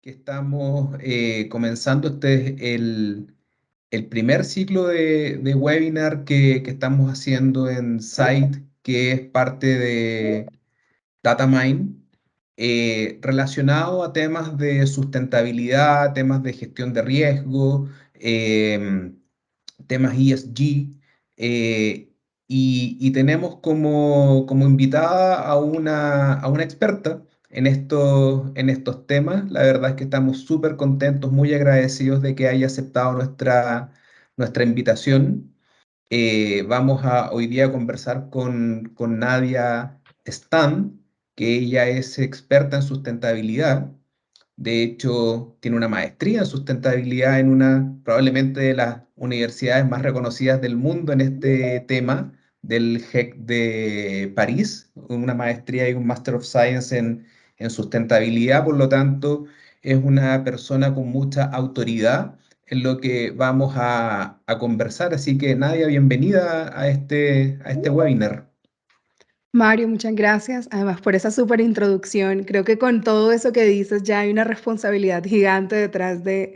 que estamos comenzando. Este es el primer ciclo de webinar que estamos haciendo en Site, que es parte de DataMine, relacionado a temas de sustentabilidad, temas de gestión de riesgo, temas ESG, y tenemos como invitada a una experta en estos temas. La verdad es que estamos súper contentos, muy agradecidos de que haya aceptado nuestra invitación. Vamos a hoy día a conversar con Nadia Stan, que ella es experta en sustentabilidad. De hecho, tiene una maestría en sustentabilidad en una probablemente de las universidades más reconocidas del mundo en este tema, del GEC de París, una maestría y un Master of Science en sustentabilidad. Por lo tanto, es una persona con mucha autoridad en lo que vamos a conversar. Así que, Nadia, bienvenida a este webinar. Mario, muchas gracias. Además, por esa súper introducción. Creo que con todo eso que dices ya hay una responsabilidad gigante detrás de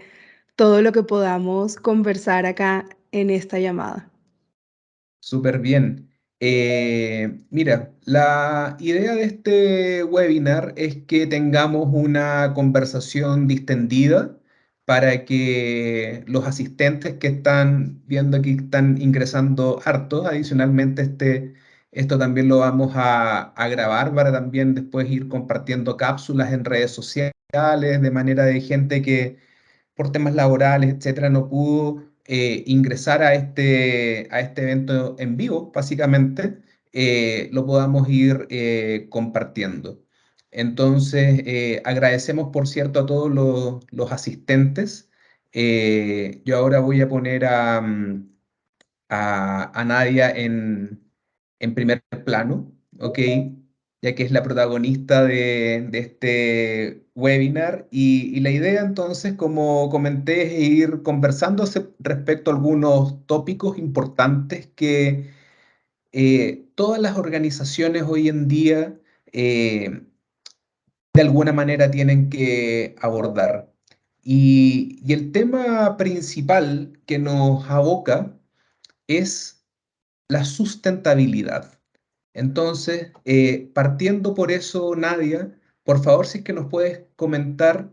todo lo que podamos conversar acá en esta llamada. Súper bien. Mira, la idea de este webinar es que tengamos una conversación distendida para que los asistentes que están viendo aquí están ingresando hartos. Adicionalmente, esto también lo vamos a grabar para también después ir compartiendo cápsulas en redes sociales, de manera de gente que por temas laborales, etcétera, no pudo ingresar a este evento en vivo, básicamente. Lo podamos ir compartiendo. Entonces, agradecemos, por cierto, a todos los asistentes. Yo ahora voy a poner a Nadia en primer plano, ¿ok? Ya que es la protagonista de este webinar. Y la idea entonces, como comenté, es ir conversando respecto a algunos tópicos importantes que todas las organizaciones hoy en día de alguna manera tienen que abordar. Y el tema principal que nos aboca es la sustentabilidad. Entonces, partiendo por eso, Nadia, por favor, si es que nos puedes comentar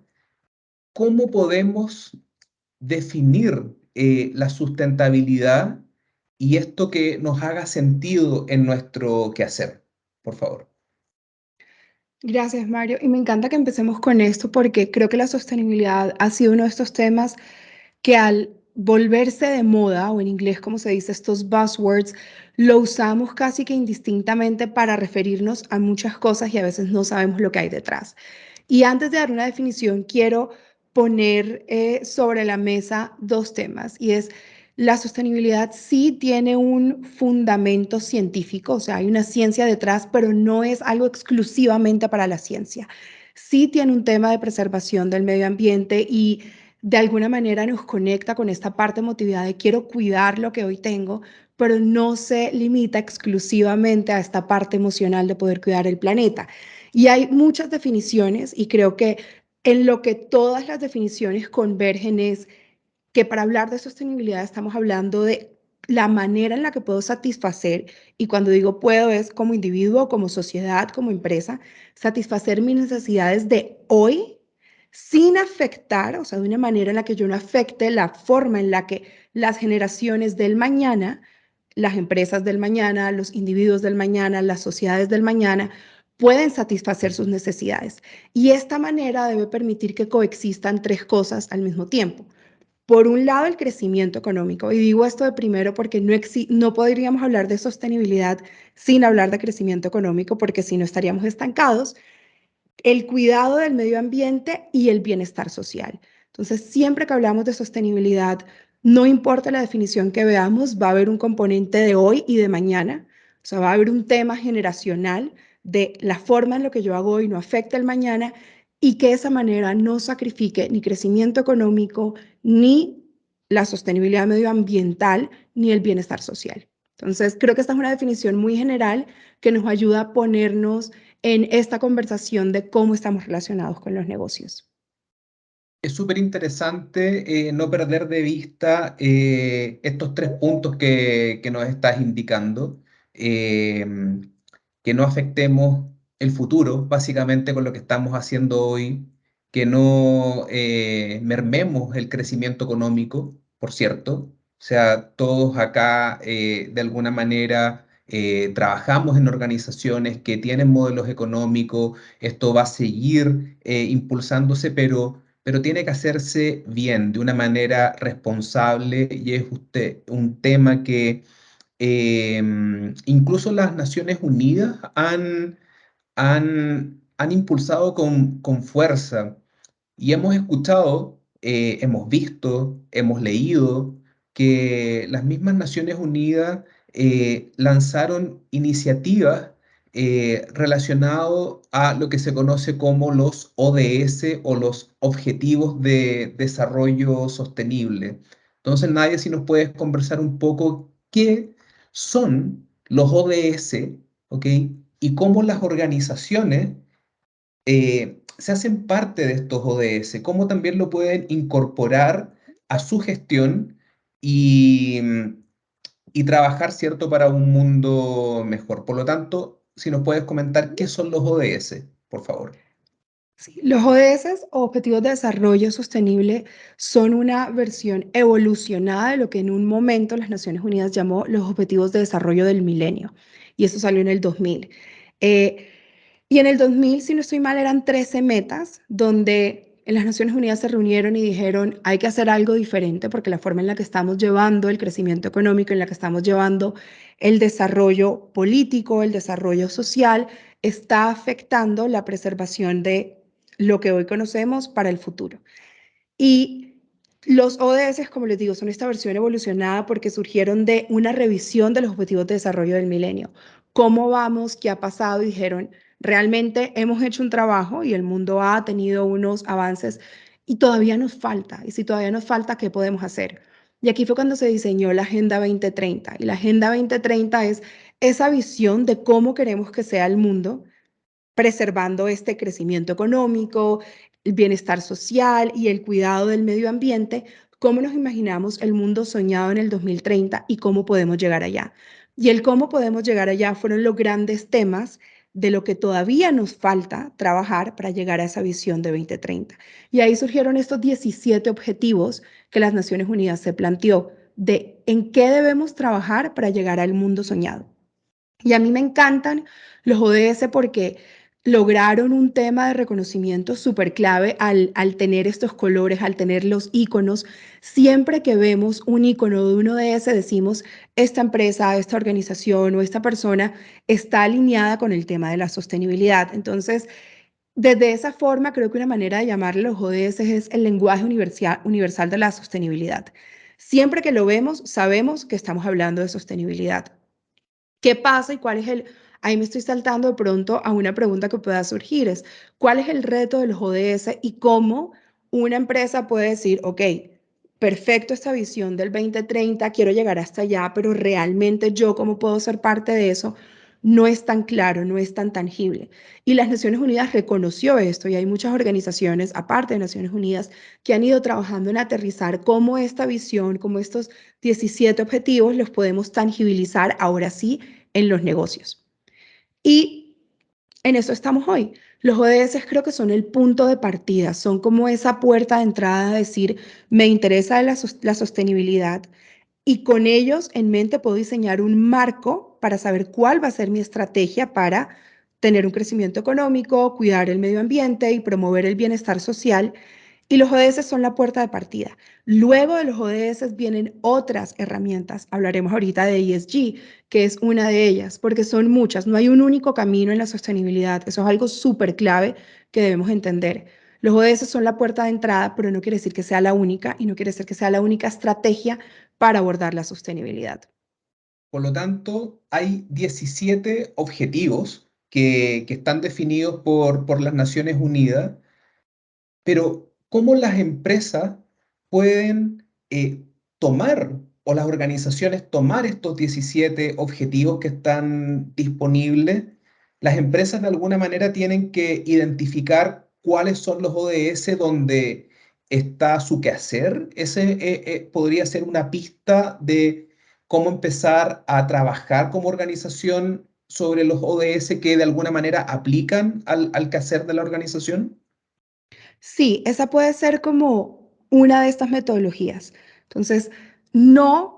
cómo podemos definir la sustentabilidad y esto que nos haga sentido en nuestro quehacer, por favor. Gracias, Mario. Y me encanta que empecemos con esto porque creo que la sostenibilidad ha sido uno de estos temas que al volverse de moda, o en inglés como se dice, estos buzzwords, lo usamos casi que indistintamente para referirnos a muchas cosas y a veces no sabemos lo que hay detrás. Y antes de dar una definición, quiero poner sobre la mesa dos temas, y es la sostenibilidad sí tiene un fundamento científico, o sea, hay una ciencia detrás, pero no es algo exclusivamente para la ciencia. Sí tiene un tema de preservación del medio ambiente y de alguna manera nos conecta con esta parte emotividad de quiero cuidar lo que hoy tengo, pero no se limita exclusivamente a esta parte emocional de poder cuidar el planeta. Y hay muchas definiciones y creo que en lo que todas las definiciones convergen es que para hablar de sostenibilidad estamos hablando de la manera en la que puedo satisfacer, y cuando digo puedo es como individuo, como sociedad, como empresa, satisfacer mis necesidades de hoy sin afectar, o sea, de una manera en la que yo no afecte la forma en la que las generaciones del mañana, las empresas del mañana, los individuos del mañana, las sociedades del mañana, pueden satisfacer sus necesidades. Y esta manera debe permitir que coexistan tres cosas al mismo tiempo. Por un lado, el crecimiento económico. Y digo esto de primero porque no podríamos hablar de sostenibilidad sin hablar de crecimiento económico, porque si no estaríamos estancados. El cuidado del medio ambiente y el bienestar social. Entonces, siempre que hablamos de sostenibilidad, no importa la definición que veamos, va a haber un componente de hoy y de mañana. O sea, va a haber un tema generacional de la forma en lo que yo hago hoy no afecta el mañana, y que esa manera no sacrifique ni crecimiento económico, ni la sostenibilidad medioambiental, ni el bienestar social. Entonces, creo que esta es una definición muy general que nos ayuda a ponernos en esta conversación de cómo estamos relacionados con los negocios. Es súper interesante no perder de vista estos tres puntos que nos estás indicando, eh, que no afectemos el futuro, básicamente con lo que estamos haciendo hoy, que no mermemos el crecimiento económico, por cierto. O sea, todos acá de alguna manera trabajamos en organizaciones que tienen modelos económicos, esto va a seguir impulsándose, pero tiene que hacerse bien, de una manera responsable, y es un tema que incluso las Naciones Unidas han impulsado con fuerza. Y hemos escuchado, hemos visto, hemos leído que las mismas Naciones Unidas lanzaron iniciativas relacionadas a lo que se conoce como los ODS o los Objetivos de Desarrollo Sostenible. Entonces, Nadia, si nos puedes conversar un poco qué son los ODS, ¿ok? Y cómo las organizaciones se hacen parte de estos ODS, cómo también lo pueden incorporar a su gestión y, y trabajar, ¿cierto?, para un mundo mejor. Por lo tanto, si nos puedes comentar qué son los ODS, por favor. Sí, los ODS o Objetivos de Desarrollo Sostenible son una versión evolucionada de lo que en un momento las Naciones Unidas llamó los Objetivos de Desarrollo del Milenio, y eso salió en el 2000. Eh, y en el 2000, si no estoy mal, eran 13 metas donde en las Naciones Unidas se reunieron y dijeron, hay que hacer algo diferente porque la forma en la que estamos llevando el crecimiento económico, en la que estamos llevando el desarrollo político, el desarrollo social, está afectando la preservación de lo que hoy conocemos para el futuro. Y los ODS, como les digo, son esta versión evolucionada porque surgieron de una revisión de los Objetivos de Desarrollo del Milenio. ¿Cómo vamos? ¿Qué ha pasado? Y dijeron, realmente hemos hecho un trabajo y el mundo ha tenido unos avances y todavía nos falta. Y si todavía nos falta, ¿qué podemos hacer? Y aquí fue cuando se diseñó la Agenda 2030. Y la Agenda 2030 es esa visión de cómo queremos que sea el mundo preservando este crecimiento económico, el bienestar social y el cuidado del medio ambiente, cómo nos imaginamos el mundo soñado en el 2030 y cómo podemos llegar allá. Y el cómo podemos llegar allá fueron los grandes temas de lo que todavía nos falta trabajar para llegar a esa visión de 2030. Y ahí surgieron estos 17 objetivos que las Naciones Unidas se planteó de en qué debemos trabajar para llegar al mundo soñado. Y a mí me encantan los ODS porque lograron un tema de reconocimiento súper clave al tener estos colores, al tener los iconos. Siempre que vemos un icono de un ODS, decimos, esta empresa, esta organización o esta persona está alineada con el tema de la sostenibilidad. Entonces, desde esa forma, creo que una manera de llamarle los ODS es el lenguaje universal de la sostenibilidad. Siempre que lo vemos, sabemos que estamos hablando de sostenibilidad. ¿Qué pasa y cuál es el... Ahí me estoy saltando de pronto a una pregunta que pueda surgir, es ¿cuál es el reto de los ODS y cómo una empresa puede decir, ok, perfecto esta visión del 2030, quiero llegar hasta allá, pero realmente yo cómo puedo ser parte de eso? No es tan claro, no es tan tangible. Y las Naciones Unidas reconoció esto y hay muchas organizaciones, aparte de Naciones Unidas, que han ido trabajando en aterrizar cómo esta visión, cómo estos 17 objetivos los podemos tangibilizar ahora sí en los negocios. Y en eso estamos hoy. Los ODS creo que son el punto de partida, son como esa puerta de entrada a decir, me interesa la sostenibilidad y con ellos en mente puedo diseñar un marco para saber cuál va a ser mi estrategia para tener un crecimiento económico, cuidar el medio ambiente y promover el bienestar social, y los ODS son la puerta de partida. Luego de los ODS vienen otras herramientas. Hablaremos ahorita de ESG, que es una de ellas, porque son muchas. No hay un único camino en la sostenibilidad. Eso es algo súper clave que debemos entender. Los ODS son la puerta de entrada, pero no quiere decir que sea la única y no quiere decir que sea la única estrategia para abordar la sostenibilidad. Por lo tanto, hay 17 objetivos que están definidos por las Naciones Unidas. Pero ¿cómo las empresas pueden tomar o las organizaciones tomar estos 17 objetivos que están disponibles? Las empresas de alguna manera tienen que identificar cuáles son los ODS donde está su quehacer. Ese podría ser una pista de cómo empezar a trabajar como organización sobre los ODS que de alguna manera aplican al quehacer de la organización. Sí, esa puede ser como una de estas metodologías. Entonces, no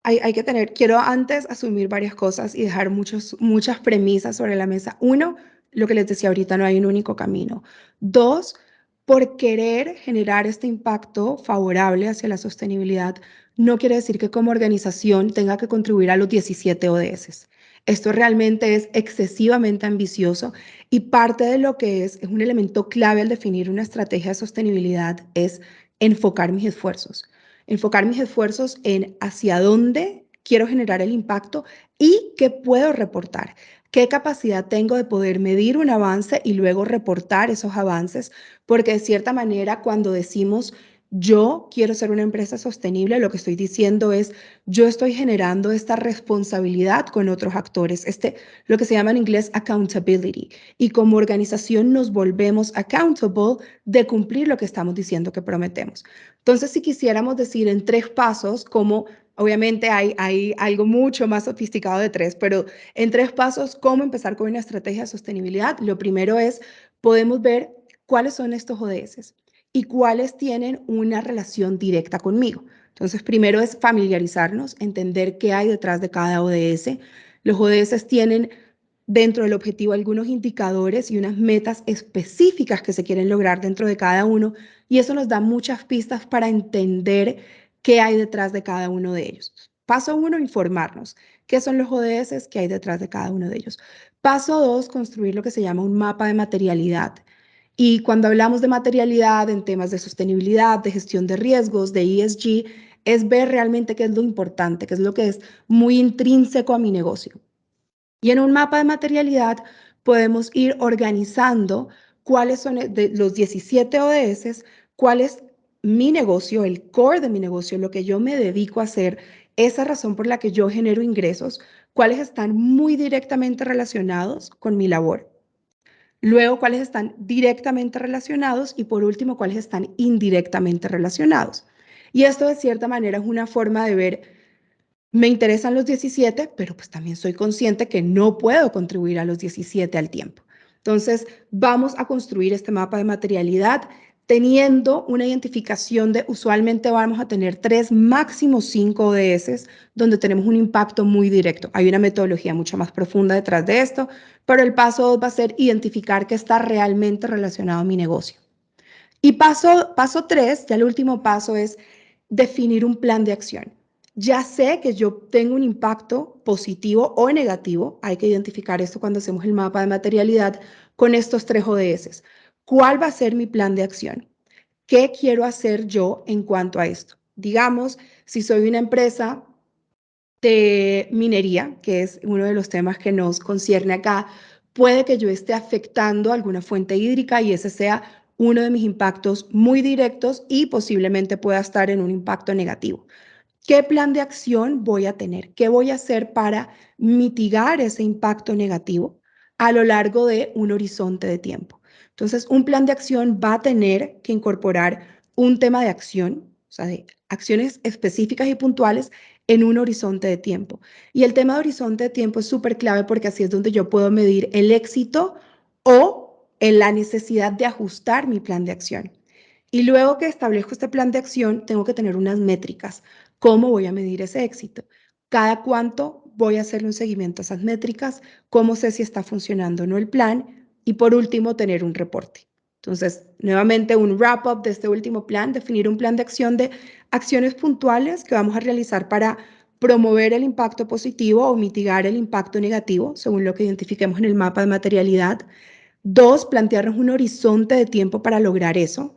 hay que tener, quiero antes asumir varias cosas y dejar muchas premisas sobre la mesa. Uno, lo que les decía ahorita, no hay un único camino. Dos, por querer generar este impacto favorable hacia la sostenibilidad, no quiere decir que como organización tenga que contribuir a los 17 ODS. Esto realmente es excesivamente ambicioso y parte de lo que es un elemento clave al definir una estrategia de sostenibilidad es enfocar mis esfuerzos. Enfocar mis esfuerzos en hacia dónde quiero generar el impacto y qué puedo reportar. ¿Qué capacidad tengo de poder medir un avance y luego reportar esos avances? Porque de cierta manera, cuando decimos yo quiero ser una empresa sostenible, lo que estoy diciendo es yo estoy generando esta responsabilidad con otros actores, lo que se llama en inglés accountability. Y como organización nos volvemos accountable de cumplir lo que estamos diciendo que prometemos. Entonces, si quisiéramos decir en 3 pasos, como obviamente hay algo mucho más sofisticado de 3, pero en 3 pasos, ¿cómo empezar con una estrategia de sostenibilidad? Lo primero es, podemos ver cuáles son estos ODS y cuáles tienen una relación directa conmigo. Entonces, primero es familiarizarnos, entender qué hay detrás de cada ODS. Los ODS tienen dentro del objetivo algunos indicadores y unas metas específicas que se quieren lograr dentro de cada uno, y eso nos da muchas pistas para entender qué hay detrás de cada uno de ellos. Paso 1, informarnos. ¿Qué son los ODS? ¿Qué hay detrás de cada uno de ellos? Paso 2, construir lo que se llama un mapa de materialidad. Y cuando hablamos de materialidad en temas de sostenibilidad, de gestión de riesgos, de ESG, es ver realmente qué es lo importante, qué es lo que es muy intrínseco a mi negocio. Y en un mapa de materialidad podemos ir organizando cuáles son de los 17 ODS, cuál es mi negocio, el core de mi negocio, lo que yo me dedico a hacer, esa razón por la que yo genero ingresos, cuáles están muy directamente relacionados con mi labor. Luego, cuáles están directamente relacionados y por último, cuáles están indirectamente relacionados. Y esto de cierta manera es una forma de ver me interesan los 17, pero pues también soy consciente que no puedo contribuir a los 17 al tiempo. Entonces, vamos a construir este mapa de materialidad teniendo una identificación de, usualmente vamos a tener 3, máximo 5 ODS, donde tenemos un impacto muy directo. Hay una metodología mucho más profunda detrás de esto, pero el paso 2 va a ser identificar qué está realmente relacionado a mi negocio. Y paso 3, ya el último paso es definir un plan de acción. Ya sé que yo tengo un impacto positivo o negativo, hay que identificar esto cuando hacemos el mapa de materialidad con estos 3 ODS. ¿Cuál va a ser mi plan de acción? ¿Qué quiero hacer yo en cuanto a esto? Digamos, si soy una empresa de minería, que es uno de los temas que nos concierne acá, puede que yo esté afectando alguna fuente hídrica y ese sea uno de mis impactos muy directos y posiblemente pueda estar en un impacto negativo. ¿Qué plan de acción voy a tener? ¿Qué voy a hacer para mitigar ese impacto negativo a lo largo de un horizonte de tiempo? Entonces, un plan de acción va a tener que incorporar un tema de acción, o sea, de acciones específicas y puntuales en un horizonte de tiempo. Y el tema de horizonte de tiempo es súper clave porque así es donde yo puedo medir el éxito o en la necesidad de ajustar mi plan de acción. Y luego que establezco este plan de acción, tengo que tener unas métricas. ¿Cómo voy a medir ese éxito? ¿Cada cuánto voy a hacerle un seguimiento a esas métricas? ¿Cómo sé si está funcionando o no el plan? Y por último, tener un reporte. Entonces, nuevamente un wrap-up de este último plan, definir un plan de acción de acciones puntuales que vamos a realizar para promover el impacto positivo o mitigar el impacto negativo, según lo que identifiquemos en el mapa de materialidad. 2, plantearnos un horizonte de tiempo para lograr eso.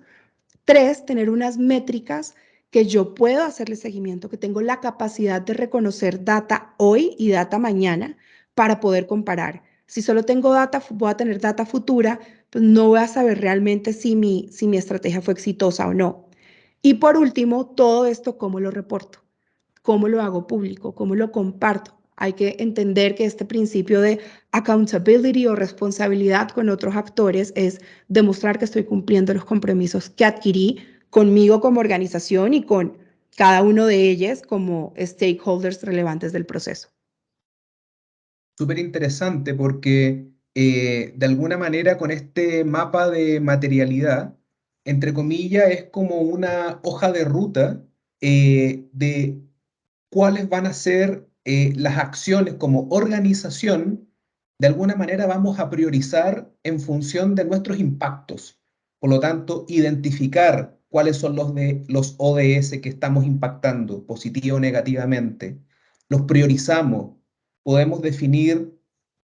3, tener unas métricas que yo puedo hacerle seguimiento, que tengo la capacidad de reconocer data hoy y data mañana para poder comparar. Si solo tengo data, voy a tener data futura, pues no voy a saber realmente si mi estrategia fue exitosa o no. Y por último, todo esto, ¿cómo lo reporto? ¿Cómo lo hago público? ¿Cómo lo comparto? Hay que entender que este principio de accountability o responsabilidad con otros actores es demostrar que estoy cumpliendo los compromisos que adquirí conmigo como organización y con cada uno de ellos como stakeholders relevantes del proceso. Súper interesante porque de alguna manera con este mapa de materialidad, entre comillas, es como una hoja de ruta de cuáles van a ser las acciones como organización. De alguna manera vamos a priorizar en función de nuestros impactos. Por lo tanto, identificar cuáles son los ODS que estamos impactando, positivo o negativamente. Los priorizamos. Podemos definir,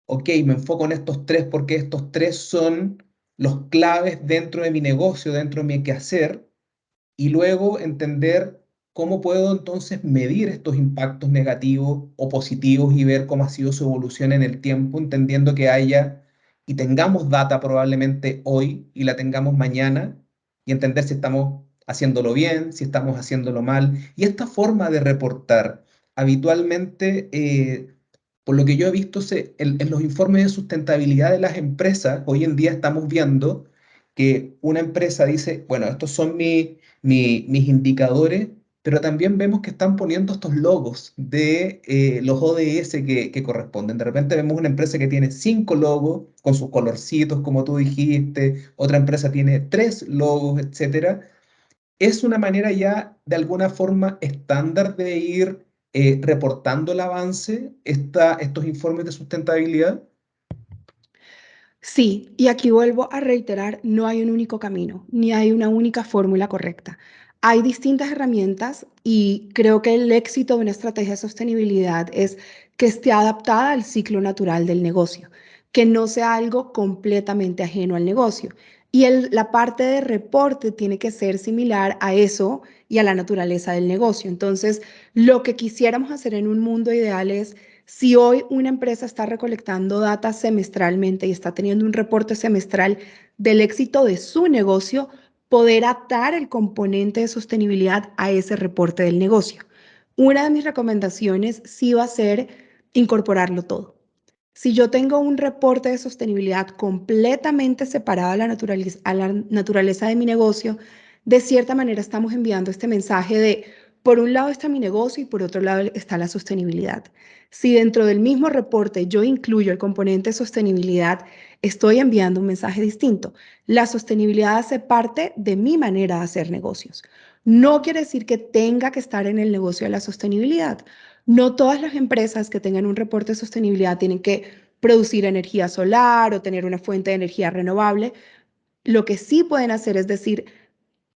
ok, me enfoco en estos tres porque estos tres son los claves dentro de mi negocio, dentro de mi quehacer, y luego entender cómo puedo entonces medir estos impactos negativos o positivos y ver cómo ha sido su evolución en el tiempo, entendiendo que haya y tengamos data probablemente hoy y la tengamos mañana, y entender si estamos haciéndolo bien, si estamos haciéndolo mal. Y esta forma de reportar habitualmente, por lo que yo he visto en los informes de sustentabilidad de las empresas, hoy en día estamos viendo que una empresa dice, bueno, estos son mis indicadores, pero también vemos que están poniendo estos logos de los ODS que corresponden. De repente vemos una empresa que tiene 5 logos con sus colorcitos, como tú dijiste, otra empresa tiene 3 logos, etcétera. Es una manera ya de alguna forma estándar de ir reportando el avance, estos informes de sustentabilidad. Sí, y aquí vuelvo a reiterar, no hay un único camino, ni hay una única fórmula correcta. Hay distintas herramientas y creo que el éxito de una estrategia de sostenibilidad es que esté adaptada al ciclo natural del negocio, que no sea algo completamente ajeno al negocio. Y la parte de reporte tiene que ser similar a eso y a la naturaleza del negocio. Entonces, lo que quisiéramos hacer en un mundo ideal es si hoy una empresa está recolectando data semestralmente y está teniendo un reporte semestral del éxito de su negocio, poder atar el componente de sostenibilidad a ese reporte del negocio. Una de mis recomendaciones sí va a ser incorporarlo todo. Si yo tengo un reporte de sostenibilidad completamente separado a la naturaleza de mi negocio, de cierta manera estamos enviando este mensaje de, por un lado está mi negocio y por otro lado está la sostenibilidad. Si dentro del mismo reporte yo incluyo el componente sostenibilidad, estoy enviando un mensaje distinto. La sostenibilidad hace parte de mi manera de hacer negocios. No quiere decir que tenga que estar en el negocio de la sostenibilidad. No todas las empresas que tengan un reporte de sostenibilidad tienen que producir energía solar o tener una fuente de energía renovable. Lo que sí pueden hacer es decir,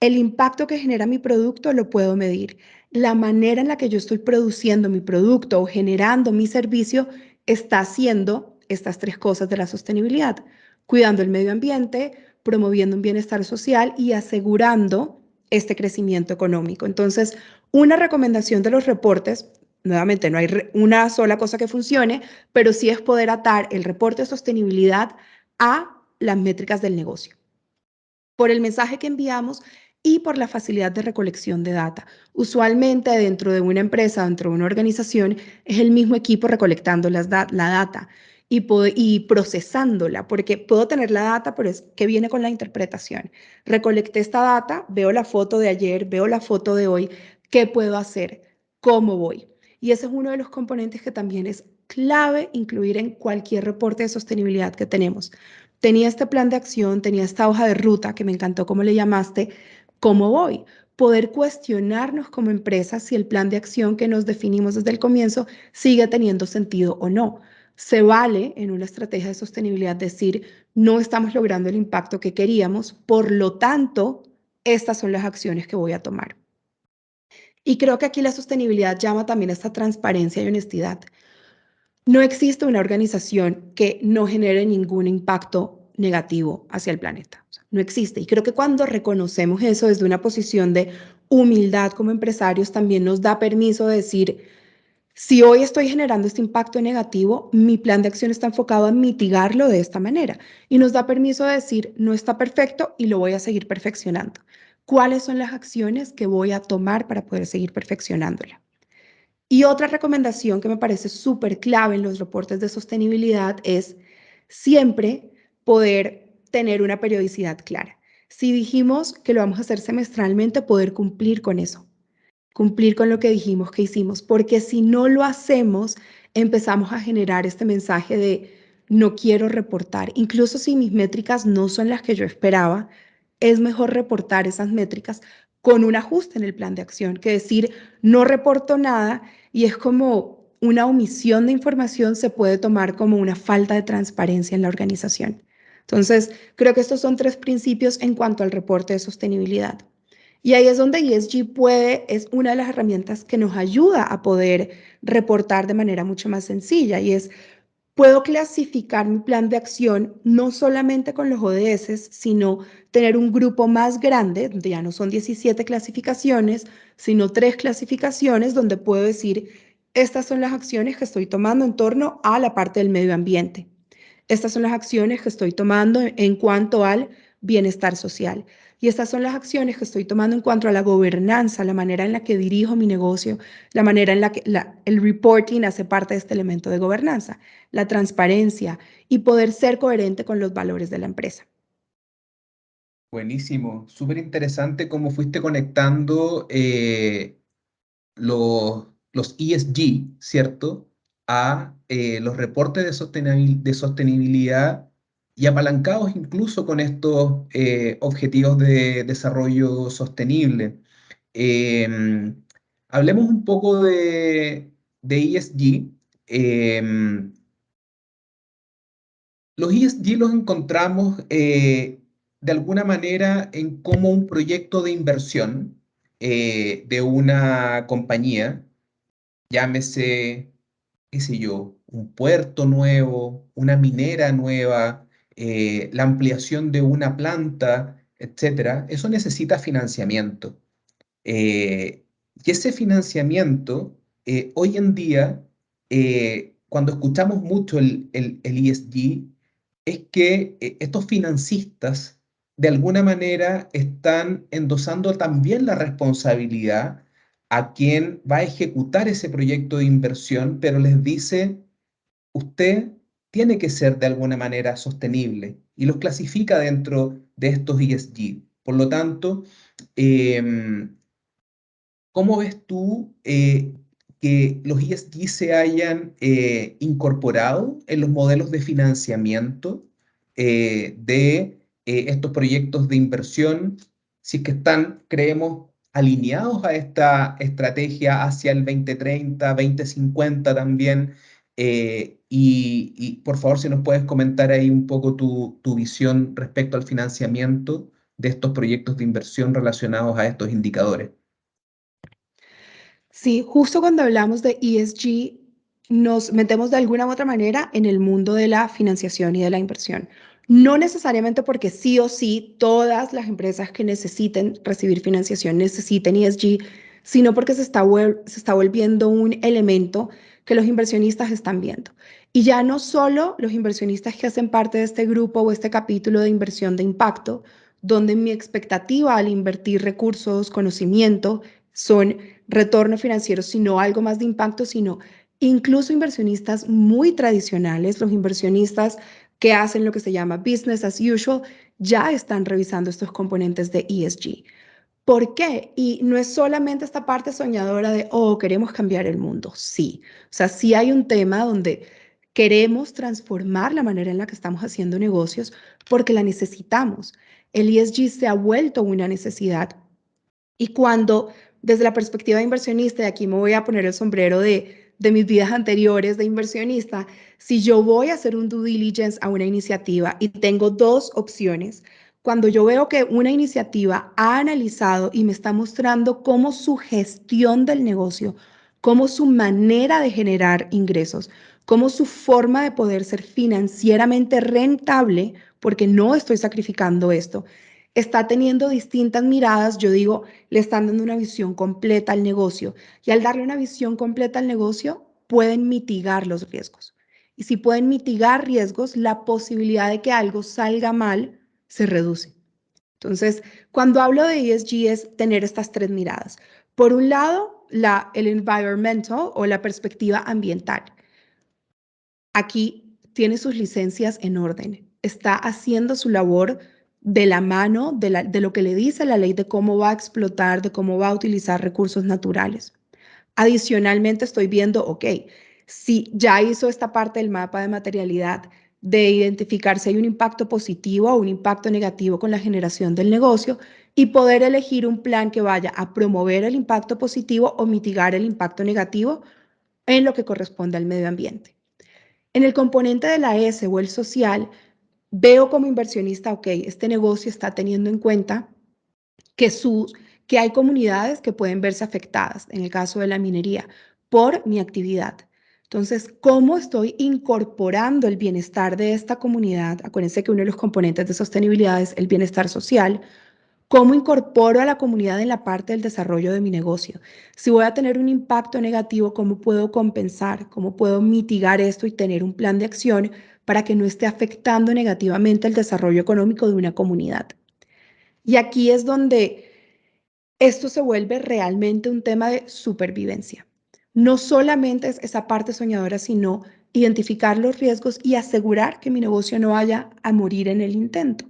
el impacto que genera mi producto lo puedo medir. La manera en la que yo estoy produciendo mi producto o generando mi servicio está haciendo estas tres cosas de la sostenibilidad, cuidando el medio ambiente, promoviendo un bienestar social y asegurando este crecimiento económico. Entonces, una recomendación de los reportes, nuevamente no hay una sola cosa que funcione, pero sí es poder atar el reporte de sostenibilidad a las métricas del negocio por el mensaje que enviamos y por la facilidad de recolección de data. Usualmente dentro de una empresa, dentro de una organización, es el mismo equipo recolectando la data y procesándola, porque puedo tener la data, pero es que viene con la interpretación. Recolecté esta data, veo la foto de ayer, veo la foto de hoy, ¿qué puedo hacer? ¿Cómo voy? Y ese es uno de los componentes que también es clave incluir en cualquier reporte de sostenibilidad que tenemos. Tenía este plan de acción, tenía esta hoja de ruta que me encantó cómo le llamaste, ¿cómo voy? Poder cuestionarnos como empresa si el plan de acción que nos definimos desde el comienzo sigue teniendo sentido o no. Se vale en una estrategia de sostenibilidad decir, no estamos logrando el impacto que queríamos, por lo tanto, estas son las acciones que voy a tomar. Y creo que aquí la sostenibilidad llama también a esta transparencia y honestidad. No existe una organización que no genere ningún impacto negativo hacia el planeta. O sea, no existe. Y creo que cuando reconocemos eso desde una posición de humildad como empresarios, también nos da permiso de decir, si hoy estoy generando este impacto negativo, mi plan de acción está enfocado en mitigarlo de esta manera. Y nos da permiso de decir, no está perfecto y lo voy a seguir perfeccionando. ¿Cuáles son las acciones que voy a tomar para poder seguir perfeccionándola? Y otra recomendación que me parece súper clave en los reportes de sostenibilidad es siempre poder tener una periodicidad clara. Si dijimos que lo vamos a hacer semestralmente, poder cumplir con lo que dijimos que hicimos, porque si no lo hacemos, empezamos a generar este mensaje de no quiero reportar. Incluso si mis métricas no son las que yo esperaba, es mejor reportar esas métricas con un ajuste en el plan de acción que decir no reporto nada y es como una omisión de información se puede tomar como una falta de transparencia en la organización. Entonces, creo que estos son tres principios en cuanto al reporte de sostenibilidad. Y ahí es donde ESG es una de las herramientas que nos ayuda a poder reportar de manera mucho más sencilla y es, puedo clasificar mi plan de acción no solamente con los ODS, sino tener un grupo más grande, donde ya no son 17 clasificaciones, sino 3 clasificaciones donde puedo decir, estas son las acciones que estoy tomando en torno a la parte del medio ambiente. Estas son las acciones que estoy tomando en cuanto al bienestar social. Y estas son las acciones que estoy tomando en cuanto a la gobernanza, la manera en la que dirijo mi negocio, la manera en la que el reporting hace parte de este elemento de gobernanza, la transparencia y poder ser coherente con los valores de la empresa. Buenísimo, súper interesante cómo fuiste conectando los ESG, ¿cierto? A los reportes de sostenibilidad y apalancados incluso con estos objetivos de desarrollo sostenible. Em, Hablemos un poco de ESG. Los ESG los encontramos de alguna manera en cómo un proyecto de inversión de una compañía, llámese, qué sé yo, un puerto nuevo, una minera nueva, la ampliación de una planta, etcétera, eso necesita financiamiento. Eh, y ese financiamiento, hoy en día, cuando escuchamos mucho el ESG, es que estos financistas de alguna manera están endosando también la responsabilidad a quien va a ejecutar ese proyecto de inversión, pero les dice, usted tiene que ser de alguna manera sostenible y los clasifica dentro de estos ESG. Por lo tanto, em, ¿cómo ves tú que los ESG se hayan incorporado en los modelos de financiamiento de estos proyectos de inversión? Si es que están, creemos, alineados a esta estrategia hacia el 2030, 2050 también. Y por favor, si nos puedes comentar ahí un poco tu visión respecto al financiamiento de estos proyectos de inversión relacionados a estos indicadores. Sí, justo cuando hablamos de ESG, nos metemos de alguna u otra manera en el mundo de la financiación y de la inversión. No necesariamente porque sí o sí todas las empresas que necesiten recibir financiación necesiten ESG, sino porque se está volviendo un elemento que los inversionistas están viendo. Y ya no solo los inversionistas que hacen parte de este grupo o este capítulo de inversión de impacto, donde mi expectativa al invertir recursos, conocimiento, son retorno financiero, sino algo más de impacto, sino incluso inversionistas muy tradicionales, los inversionistas que hacen lo que se llama business as usual, ya están revisando estos componentes de ESG. ¿Por qué? Y no es solamente esta parte soñadora de, oh, queremos cambiar el mundo. Sí, o sea, sí hay un tema donde queremos transformar la manera en la que estamos haciendo negocios porque la necesitamos. El ESG se ha vuelto una necesidad y cuando, desde la perspectiva de inversionista, y aquí me voy a poner el sombrero de mis vidas anteriores de inversionista, si yo voy a hacer un due diligence a una iniciativa y tengo dos opciones, cuando yo veo que una iniciativa ha analizado y me está mostrando cómo su gestión del negocio, cómo su manera de generar ingresos, cómo su forma de poder ser financieramente rentable, porque no estoy sacrificando esto, está teniendo distintas miradas, yo digo, le están dando una visión completa al negocio. Y al darle una visión completa al negocio, pueden mitigar los riesgos. Y si pueden mitigar riesgos, la posibilidad de que algo salga mal se reduce. Entonces, cuando hablo de ESG es tener estas tres miradas. Por un lado, el environmental o la perspectiva ambiental. Aquí tiene sus licencias en orden, está haciendo su labor de la mano de lo que le dice la ley de cómo va a explotar, de cómo va a utilizar recursos naturales. Adicionalmente, estoy viendo, ok, si ya hizo esta parte del mapa de materialidad de identificar si hay un impacto positivo o un impacto negativo con la generación del negocio y poder elegir un plan que vaya a promover el impacto positivo o mitigar el impacto negativo en lo que corresponde al medio ambiente. En el componente de la S o el social, veo como inversionista, ok, este negocio está teniendo en cuenta que, que hay comunidades que pueden verse afectadas, en el caso de la minería, por mi actividad. Entonces, ¿cómo estoy incorporando el bienestar de esta comunidad? Acuérdense que uno de los componentes de sostenibilidad es el bienestar social. ¿Cómo incorporo a la comunidad en la parte del desarrollo de mi negocio? Si voy a tener un impacto negativo, ¿cómo puedo compensar? ¿Cómo puedo mitigar esto y tener un plan de acción para que no esté afectando negativamente el desarrollo económico de una comunidad? Y aquí es donde esto se vuelve realmente un tema de supervivencia. No solamente es esa parte soñadora, sino identificar los riesgos y asegurar que mi negocio no vaya a morir en el intento.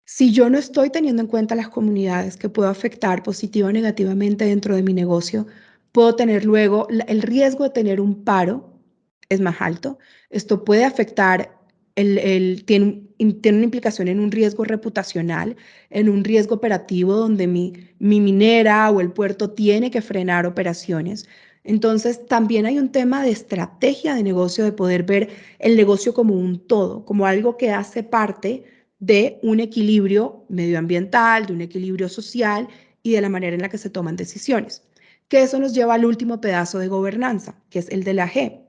Si yo no estoy teniendo en cuenta las comunidades que puedo afectar positiva o negativamente dentro de mi negocio, puedo tener luego el riesgo de tener un paro es más alto. Esto puede afectar, tiene una implicación en un riesgo reputacional, en un riesgo operativo donde mi minera o el puerto tiene que frenar operaciones. Entonces, también hay un tema de estrategia de negocio, de poder ver el negocio como un todo, como algo que hace parte de un equilibrio medioambiental, de un equilibrio social y de la manera en la que se toman decisiones. Que eso nos lleva al último pedazo de gobernanza, que es el de la G.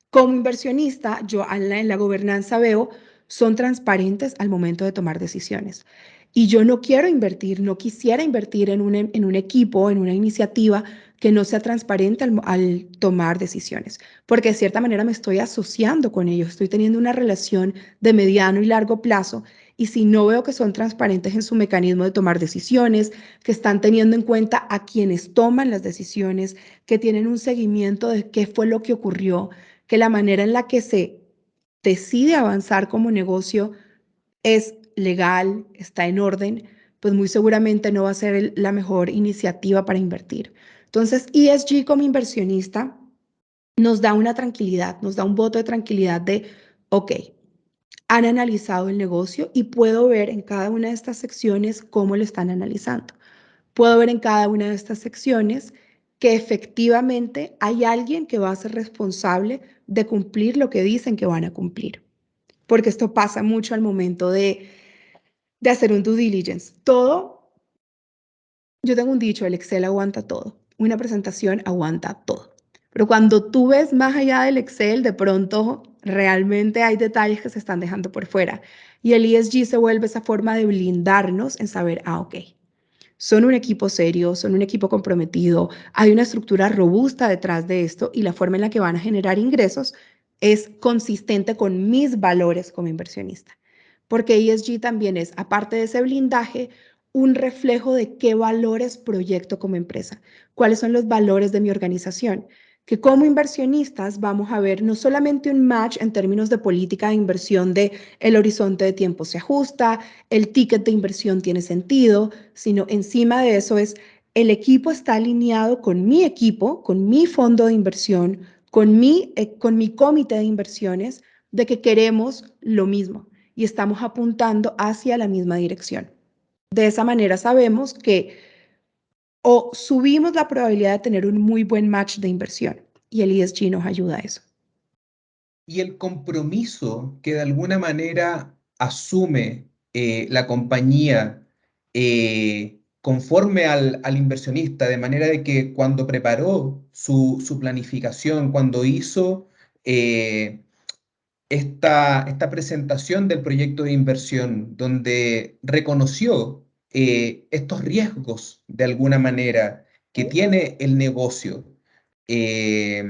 Como inversionista, yo en la gobernanza veo, son transparentes al momento de tomar decisiones. Y yo no quiero invertir, no quisiera invertir en un equipo, en una iniciativa que no sea transparente al tomar decisiones, porque de cierta manera me estoy asociando con ellos, estoy teniendo una relación de mediano y largo plazo. Y si no veo que son transparentes en su mecanismo de tomar decisiones, que están teniendo en cuenta a quienes toman las decisiones, que tienen un seguimiento de qué fue lo que ocurrió, que la manera en la que se decide avanzar como negocio es legal, está en orden, pues muy seguramente no va a ser la mejor iniciativa para invertir. Entonces, ESG como inversionista nos da una tranquilidad, nos da un voto de tranquilidad de, ok, han analizado el negocio y puedo ver en cada una de estas secciones cómo lo están analizando. Puedo ver en cada una de estas secciones que efectivamente hay alguien que va a ser responsable de cumplir lo que dicen que van a cumplir. Porque esto pasa mucho al momento de hacer un due diligence. Todo, yo tengo un dicho, el Excel aguanta todo. Una presentación aguanta todo. Pero cuando tú ves más allá del Excel, de pronto realmente hay detalles que se están dejando por fuera. Y el ESG se vuelve esa forma de blindarnos en saber, ok, son un equipo serio, son un equipo comprometido, hay una estructura robusta detrás de esto y la forma en la que van a generar ingresos es consistente con mis valores como inversionista. Porque ESG también es, aparte de ese blindaje, un reflejo de qué valores proyecto como empresa, cuáles son los valores de mi organización, que como inversionistas vamos a ver no solamente un match en términos de política de inversión de el horizonte de tiempo se ajusta, el ticket de inversión tiene sentido, sino encima de eso es el equipo está alineado con mi equipo, con mi fondo de inversión, con mi comité de inversiones, de que queremos lo mismo y estamos apuntando hacia la misma dirección. De esa manera sabemos que o subimos la probabilidad de tener un muy buen match de inversión y el ESG nos ayuda a eso. Y el compromiso que de alguna manera asume la compañía conforme al inversionista, de manera de que cuando preparó su planificación, cuando hizo eh, esta presentación del proyecto de inversión, donde reconoció estos riesgos de alguna manera que tiene el negocio, eh,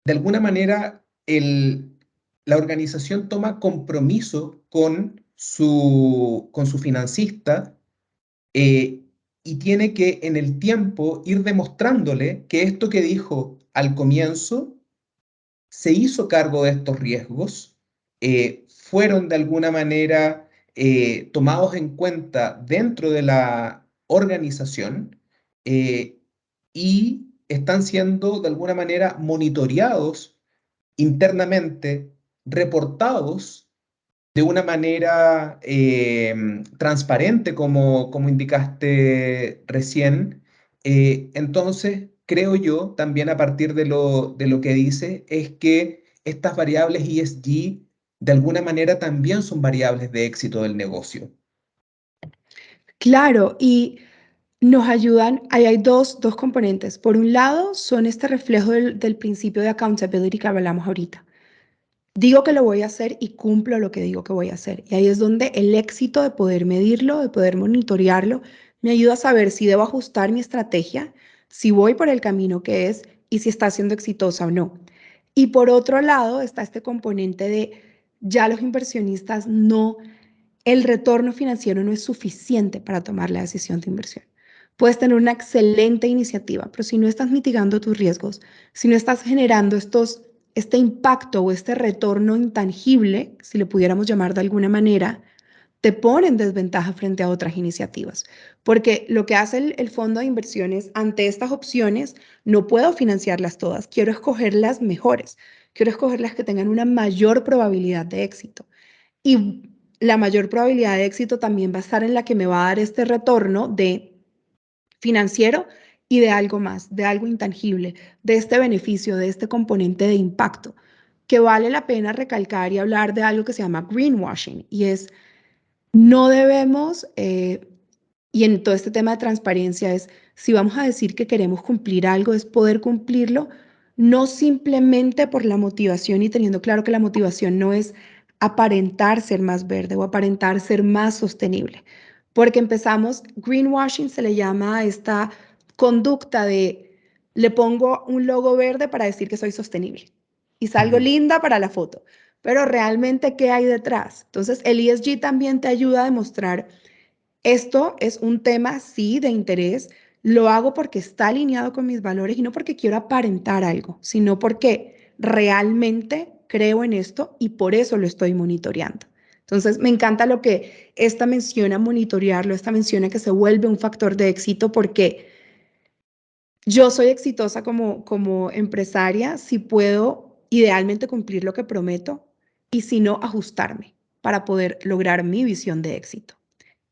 de alguna manera la organización toma compromiso con su financista eh, y tiene que en el tiempo ir demostrándole que esto que dijo al comienzo se hizo cargo de estos riesgos, fueron de alguna manera tomados en cuenta dentro de la organización eh, y están siendo de alguna manera monitoreados internamente, reportados de una manera transparente, como indicaste recién. Entonces, creo yo, también a partir de lo que dice, es que estas variables ESG de alguna manera también son variables de éxito del negocio. Claro, y nos ayudan, ahí hay dos componentes. Por un lado, son este reflejo del principio de accountability que hablamos ahorita. Digo que lo voy a hacer y cumplo lo que digo que voy a hacer. Y ahí es donde el éxito de poder medirlo, de poder monitorearlo, me ayuda a saber si debo ajustar mi estrategia, si voy por el camino que es y si está siendo exitosa o no. Y por otro lado está este componente de ya los inversionistas no, el retorno financiero no es suficiente para tomar la decisión de inversión. Puedes tener una excelente iniciativa, pero si no estás mitigando tus riesgos, si no estás generando este impacto o este retorno intangible, si le pudiéramos llamar de alguna manera, te pone en desventaja frente a otras iniciativas. Porque lo que hace el fondo de inversiones ante estas opciones, no puedo financiarlas todas, quiero escoger las mejores, quiero escoger las que tengan una mayor probabilidad de éxito. Y la mayor probabilidad de éxito también va a estar en la que me va a dar este retorno de financiero y de algo más, de algo intangible, de este beneficio, de este componente de impacto, que vale la pena recalcar y hablar de algo que se llama greenwashing, y es, no debemos, y en todo este tema de transparencia es, si vamos a decir que queremos cumplir algo, es poder cumplirlo, no simplemente por la motivación y teniendo claro que la motivación no es aparentar ser más verde o aparentar ser más sostenible, porque empezamos, greenwashing se le llama a esta conducta de, le pongo un logo verde para decir que soy sostenible y salgo Ujú. linda para la foto, pero realmente, ¿qué hay detrás? Entonces, el ESG también te ayuda a demostrar, esto es un tema, sí, de interés, lo hago porque está alineado con mis valores y no porque quiero aparentar algo, sino porque realmente creo en esto y por eso lo estoy monitoreando. Entonces, me encanta lo que esta menciona monitorearlo, esta menciona que se vuelve un factor de éxito porque yo soy exitosa como empresaria si puedo idealmente cumplir lo que prometo y si no, ajustarme para poder lograr mi visión de éxito,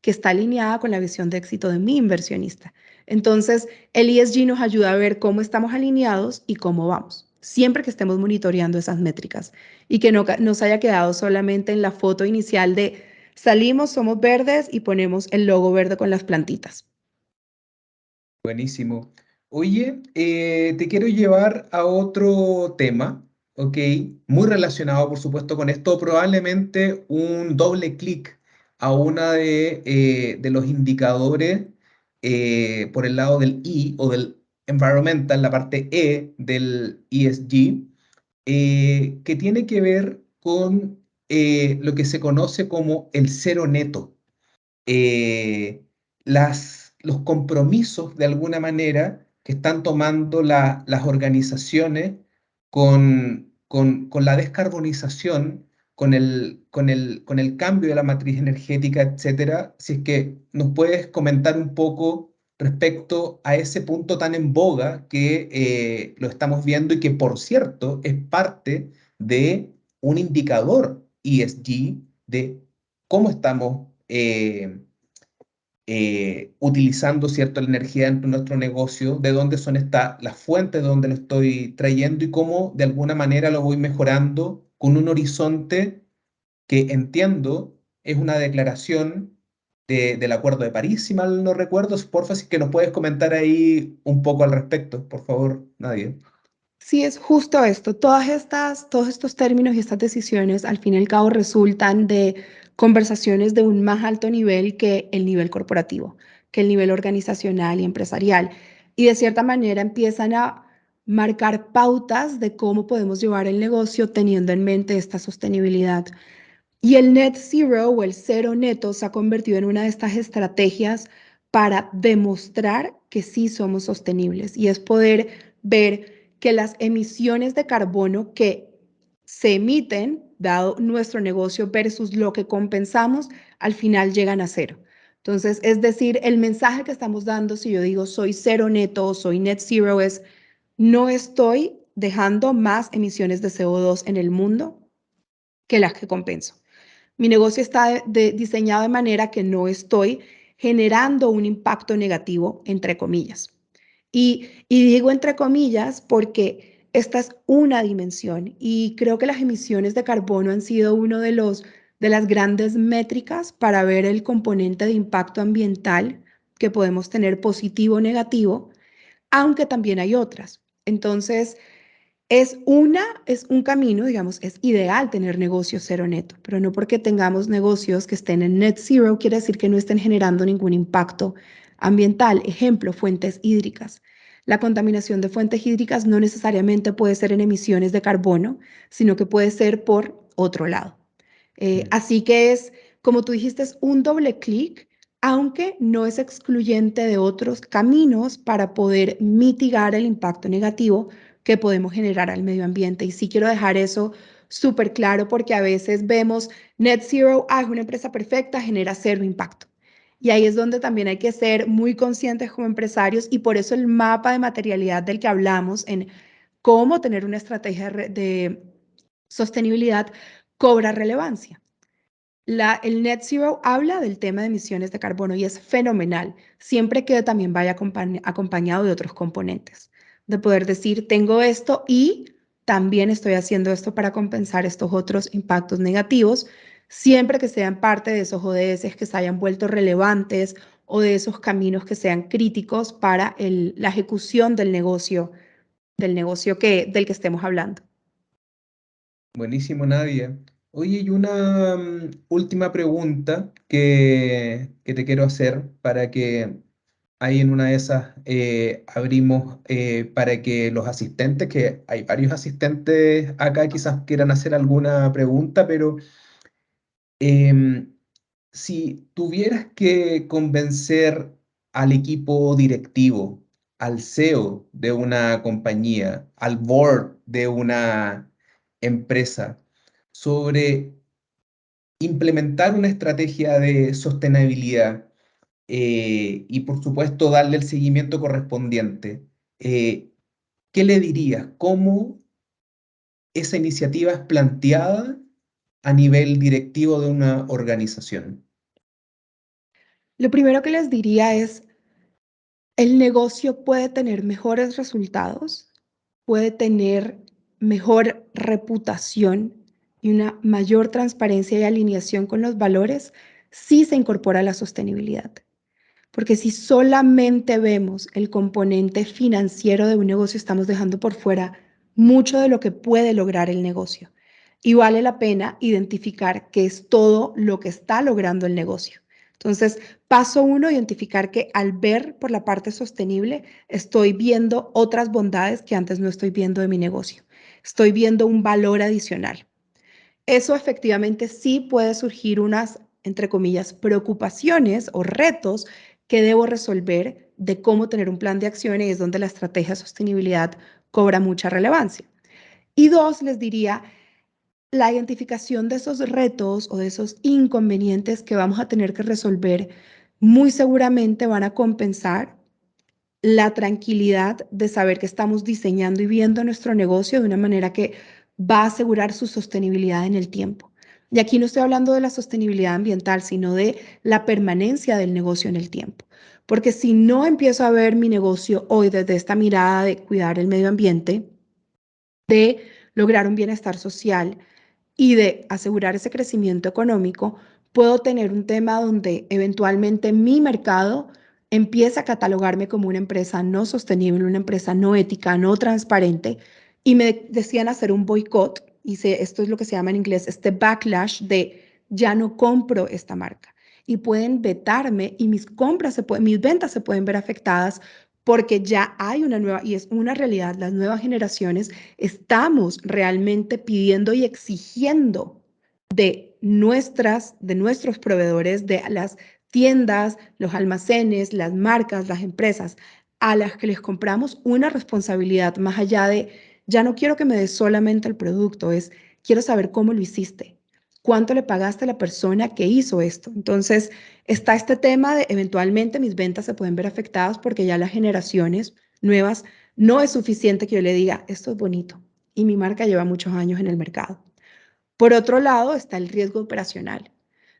que está alineada con la visión de éxito de mi inversionista. Entonces, el ESG nos ayuda a ver cómo estamos alineados y cómo vamos, siempre que estemos monitoreando esas métricas y que no nos haya quedado solamente en la foto inicial de salimos, somos verdes y ponemos el logo verde con las plantitas. Buenísimo. Oye, te quiero llevar a otro tema, ¿ok? Muy relacionado, por supuesto, con esto, probablemente un doble clic a una de los indicadores por el lado del I o del environmental, la parte E del ESG, que tiene que ver con lo que se conoce como el cero neto. Los compromisos de alguna manera que están tomando las organizaciones con la descarbonización, con el cambio de la matriz energética, etcétera. Si es que nos puedes comentar un poco respecto a ese punto tan en boga que lo estamos viendo y que, por cierto, es parte de un indicador ESG de cómo estamos utilizando cierta energía en nuestro negocio, de dónde son las fuentes de dónde lo estoy trayendo y cómo de alguna manera lo voy mejorando con un horizonte que entiendo es una declaración del Acuerdo de París, si mal no recuerdo. Porfa, si es que nos puedes comentar ahí un poco al respecto, por favor, Nadia. Sí, es justo esto. Todos estos términos y estas decisiones, al fin y al cabo, resultan de conversaciones de un más alto nivel que el nivel corporativo, que el nivel organizacional y empresarial. Y de cierta manera empiezan a marcar pautas de cómo podemos llevar el negocio teniendo en mente esta sostenibilidad. Y el net zero o el cero neto se ha convertido en una de estas estrategias para demostrar que sí somos sostenibles y es poder ver que las emisiones de carbono que se emiten, dado nuestro negocio versus lo que compensamos, al final llegan a cero. Entonces, es decir, el mensaje que estamos dando, si yo digo soy cero neto o soy net zero, es no estoy dejando más emisiones de CO2 en el mundo que las que compenso. Mi negocio está diseñado de manera que no estoy generando un impacto negativo, entre comillas. Y digo entre comillas porque esta es una dimensión y creo que las emisiones de carbono han sido uno de las grandes métricas para ver el componente de impacto ambiental que podemos tener positivo o negativo, aunque también hay otras. Entonces, es un camino, digamos, es ideal tener negocios cero neto, pero no porque tengamos negocios que estén en net zero quiere decir que no estén generando ningún impacto ambiental. Ejemplo, fuentes hídricas. La contaminación de fuentes hídricas no necesariamente puede ser en emisiones de carbono, sino que puede ser por otro lado. Mm. Así que es, como tú dijiste, es un doble clic, aunque no es excluyente de otros caminos para poder mitigar el impacto negativo que podemos generar al medio ambiente. Y sí quiero dejar eso súper claro porque a veces vemos Net Zero, es una empresa perfecta, genera cero impacto. Y ahí es donde también hay que ser muy conscientes como empresarios y por eso el mapa de materialidad del que hablamos en cómo tener una estrategia de sostenibilidad cobra relevancia. El Net Zero habla del tema de emisiones de carbono y es fenomenal, siempre que también vaya acompañado de otros componentes, de poder decir, tengo esto y también estoy haciendo esto para compensar estos otros impactos negativos, siempre que sean parte de esos ODS que se hayan vuelto relevantes o de esos caminos que sean críticos para la ejecución del negocio del que estemos hablando. Buenísimo, Nadia. Oye, y una última pregunta que te quiero hacer para que ahí en una de esas abrimos para que los asistentes, que hay varios asistentes acá, quizás quieran hacer alguna pregunta, pero em, si tuvieras que convencer al equipo directivo, al CEO de una compañía, al board de una empresa, sobre implementar una estrategia de sostenibilidad y por supuesto darle el seguimiento correspondiente, eh, ¿qué le dirías? ¿Cómo esa iniciativa es planteada a nivel directivo de una organización? Lo primero que les diría es, el negocio puede tener mejores resultados, puede tener mejor reputación y una mayor transparencia y alineación con los valores si se incorpora la sostenibilidad. Porque si solamente vemos el componente financiero de un negocio, estamos dejando por fuera mucho de lo que puede lograr el negocio. Y vale la pena identificar qué es todo lo que está logrando el negocio. Entonces, paso uno, identificar que al ver por la parte sostenible, estoy viendo otras bondades que antes no estoy viendo de mi negocio. Estoy viendo un valor adicional. Eso efectivamente sí puede surgir unas, entre comillas, preocupaciones o retos que debo resolver de cómo tener un plan de acción y es donde la estrategia de sostenibilidad cobra mucha relevancia. Y dos, les diría, la identificación de esos retos o de esos inconvenientes que vamos a tener que resolver muy seguramente van a compensar la tranquilidad de saber que estamos diseñando y viendo nuestro negocio de una manera que va a asegurar su sostenibilidad en el tiempo. Y aquí no estoy hablando de la sostenibilidad ambiental, sino de la permanencia del negocio en el tiempo. Porque si no empiezo a ver mi negocio hoy desde esta mirada de cuidar el medio ambiente, de lograr un bienestar social, y de asegurar ese crecimiento económico, puedo tener un tema donde eventualmente mi mercado empieza a catalogarme como una empresa no sostenible, una empresa no ética, no transparente, y me decían hacer un boicot, esto es lo que se llama en inglés, este backlash de ya no compro esta marca. Y pueden vetarme y mis ventas se pueden ver afectadas porque ya hay una nueva, y es una realidad, las nuevas generaciones estamos realmente pidiendo y exigiendo de nuestros proveedores, de las tiendas, los almacenes, las marcas, las empresas a las que les compramos una responsabilidad más allá de, ya no quiero que me des solamente el producto, es quiero saber cómo lo hiciste, cuánto le pagaste a la persona que hizo esto. Entonces, está este tema de eventualmente mis ventas se pueden ver afectadas porque ya las generaciones nuevas no es suficiente que yo le diga, esto es bonito y mi marca lleva muchos años en el mercado. Por otro lado, está el riesgo operacional.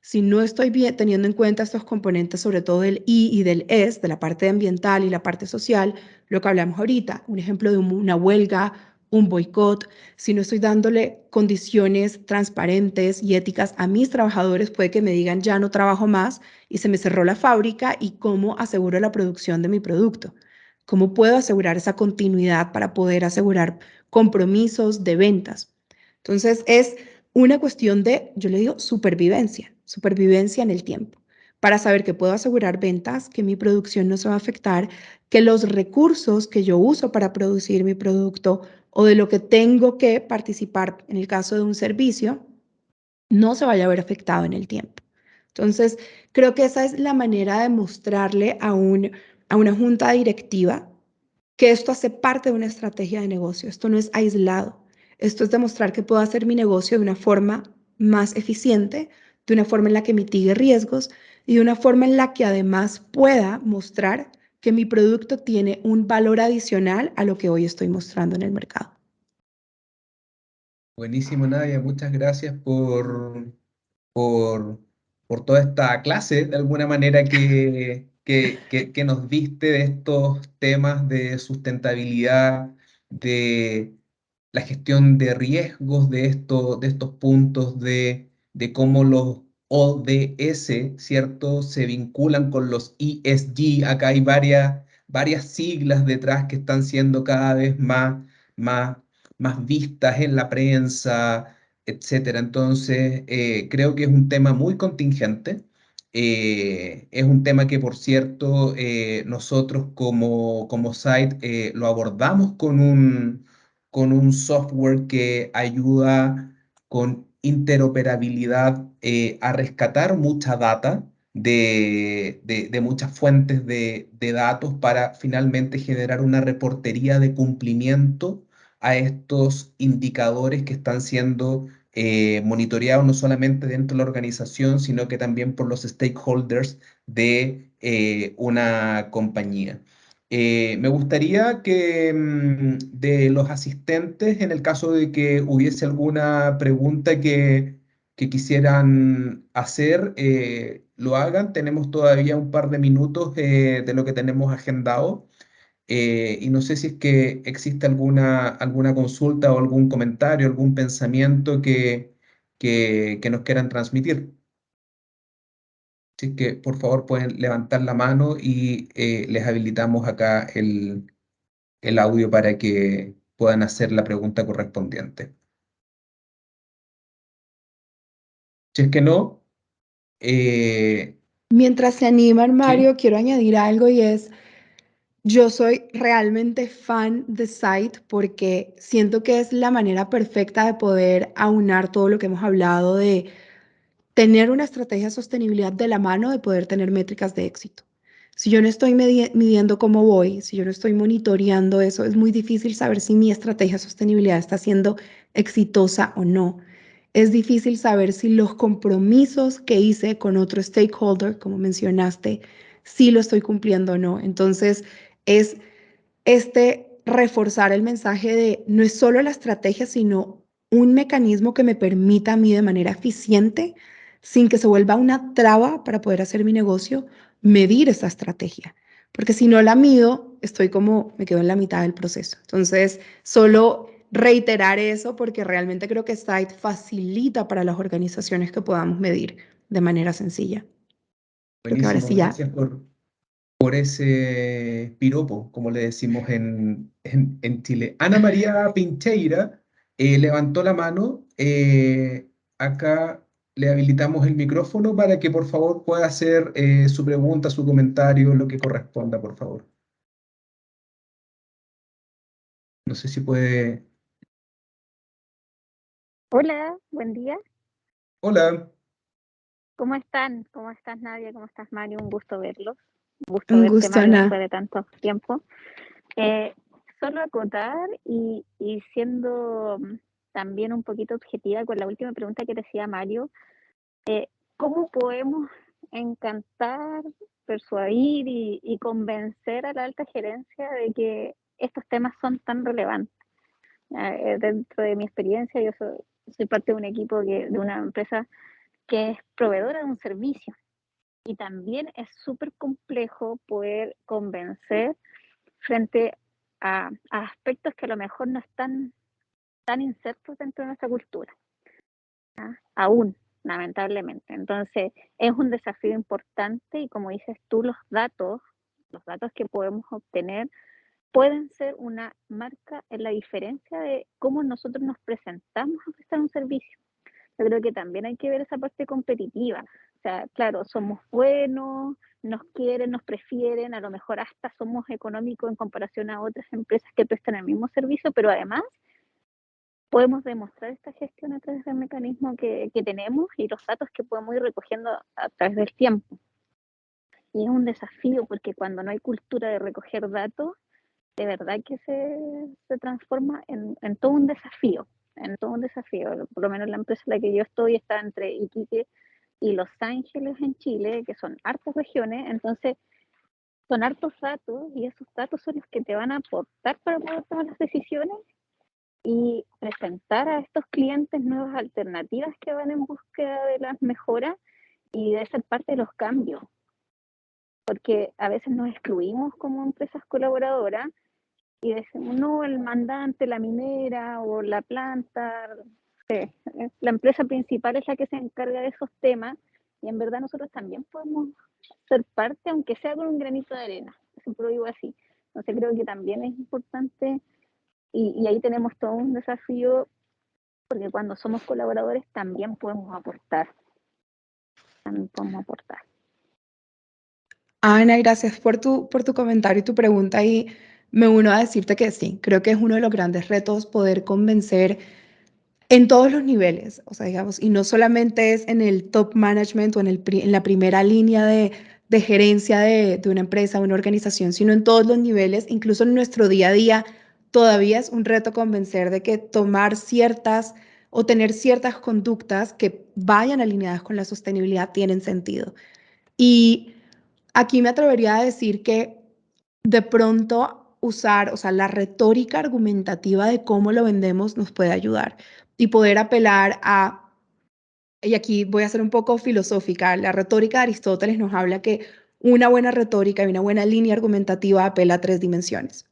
Si no estoy bien, teniendo en cuenta estos componentes, sobre todo del I y del S, de la parte ambiental y la parte social, lo que hablamos ahorita, un ejemplo de una huelga, un boicot, si no estoy dándole condiciones transparentes y éticas a mis trabajadores, puede que me digan ya no trabajo más y se me cerró la fábrica y cómo aseguro la producción de mi producto. ¿Cómo puedo asegurar esa continuidad para poder asegurar compromisos de ventas? Entonces, es una cuestión de, yo le digo, supervivencia, supervivencia en el tiempo, para saber que puedo asegurar ventas, que mi producción no se va a afectar, que los recursos que yo uso para producir mi producto o de lo que tengo que participar en el caso de un servicio, no se vaya a ver afectado en el tiempo. Entonces, creo que esa es la manera de mostrarle a una junta directiva que esto hace parte de una estrategia de negocio, esto no es aislado, esto es demostrar que puedo hacer mi negocio de una forma más eficiente, de una forma en la que mitigue riesgos y de una forma en la que además pueda mostrar que mi producto tiene un valor adicional a lo que hoy estoy mostrando en el mercado. Buenísimo, Nadia. Muchas gracias por, por toda esta clase, de alguna manera, que nos diste de estos temas de sustentabilidad, de la gestión de riesgos, de estos puntos, de cómo los ODS, ¿cierto?, se vinculan con los ESG. Acá hay varias siglas detrás que están siendo cada vez más, más vistas en la prensa, etcétera. Entonces, creo que es un tema muy contingente. Es un tema que, por cierto, nosotros como site lo abordamos con un software que ayuda con interoperabilidad a rescatar mucha data de muchas fuentes de datos para finalmente generar una reportería de cumplimiento a estos indicadores que están siendo monitoreados no solamente dentro de la organización, sino que también por los stakeholders de una compañía. Me gustaría que de los asistentes, en el caso de que hubiese alguna pregunta que quisieran hacer, lo hagan. Tenemos todavía un par de minutos de lo que tenemos agendado. Y no sé si es que existe alguna consulta o algún comentario, algún pensamiento que nos quieran transmitir. Así que por favor pueden levantar la mano y les habilitamos acá el audio para que puedan hacer la pregunta correspondiente. Si es que no, eh, Mientras se animan, sí, Mario, quiero añadir algo y es, yo soy realmente fan de Site porque siento que es la manera perfecta de poder aunar todo lo que hemos hablado de tener una estrategia de sostenibilidad de la mano de poder tener métricas de éxito. Si yo no estoy midiendo cómo voy, si yo no estoy monitoreando eso, es muy difícil saber si mi estrategia de sostenibilidad está siendo exitosa o no. Es difícil saber si los compromisos que hice con otro stakeholder, como mencionaste, si lo estoy cumpliendo o no. Entonces, es reforzar el mensaje de no es solo la estrategia, sino un mecanismo que me permita a mí de manera eficiente, sin que se vuelva una traba para poder hacer mi negocio, medir esa estrategia. Porque si no la mido, estoy como, me quedo en la mitad del proceso. Entonces, solo reiterar eso porque realmente creo que Site facilita para las organizaciones que podamos medir de manera sencilla. Creo que ahora buenísimo, sí ya. gracias por ese piropo, como le decimos en Chile. Ana María Pincheira levantó la mano. Acá le habilitamos el micrófono para que por favor pueda hacer su pregunta, su comentario, lo que corresponda, por favor. No sé si puede. Hola, buen día. Hola, ¿Cómo están? ¿Cómo estás, Nadia? ¿Cómo estás, Mario? Un gusto verlos. Un gusto Un verte, gusto, Mario, después Ana. de tanto tiempo. Eh, Solo acotar y siendo también un poquito objetiva con la última pregunta que decía Mario. ¿Cómo podemos encantar, persuadir y convencer a la alta gerencia de que estos temas son tan relevantes? Dentro de mi experiencia, yo soy parte de un equipo, de una empresa que es proveedora de un servicio, y también es súper complejo poder convencer frente a aspectos que a lo mejor no están tan insertos dentro de nuestra cultura, aún, lamentablemente. Entonces, es un desafío importante, y como dices tú, los datos que podemos obtener pueden ser una marca en la diferencia de cómo nosotros nos presentamos a prestar un servicio. Yo creo que también hay que ver esa parte competitiva. O sea, claro, somos buenos, nos quieren, nos prefieren, a lo mejor hasta somos económicos en comparación a otras empresas que prestan el mismo servicio, pero además podemos demostrar esta gestión a través del mecanismo que tenemos y los datos que podemos ir recogiendo a través del tiempo. Y es un desafío, porque cuando no hay cultura de recoger datos, de verdad que se transforma en todo un desafío, Por lo menos la empresa en la que yo estoy está entre Iquique y Los Ángeles en Chile, que son hartas regiones. Entonces son hartos datos, y esos datos son los que te van a aportar para poder tomar las decisiones y presentar a estos clientes nuevas alternativas que van en búsqueda de las mejoras y de ser parte de los cambios, porque a veces nos excluimos como empresas colaboradoras y decimos, no, el mandante, la minera o la planta, la empresa principal es la que se encarga de esos temas, y en verdad nosotros también podemos ser parte, aunque sea con un granito de arena. Siempre lo digo así. Entonces creo que también es importante, y ahí tenemos todo un desafío, porque cuando somos colaboradores también podemos aportar. Ana, gracias por tu comentario y tu pregunta, y me uno a decirte que sí, creo que es uno de los grandes retos poder convencer en todos los niveles, o sea, digamos, y no solamente es en el top management o en la primera línea de gerencia de una empresa o una organización, sino en todos los niveles, incluso en nuestro día a día, todavía es un reto convencer de que tomar ciertas o tener ciertas conductas que vayan alineadas con la sostenibilidad tienen sentido. Y aquí me atrevería a decir que de pronto usar, o sea, la retórica argumentativa de cómo lo vendemos nos puede ayudar y poder apelar a, y aquí voy a ser un poco filosófica, la retórica de Aristóteles nos habla que una buena retórica y una buena línea argumentativa apela a tres dimensiones.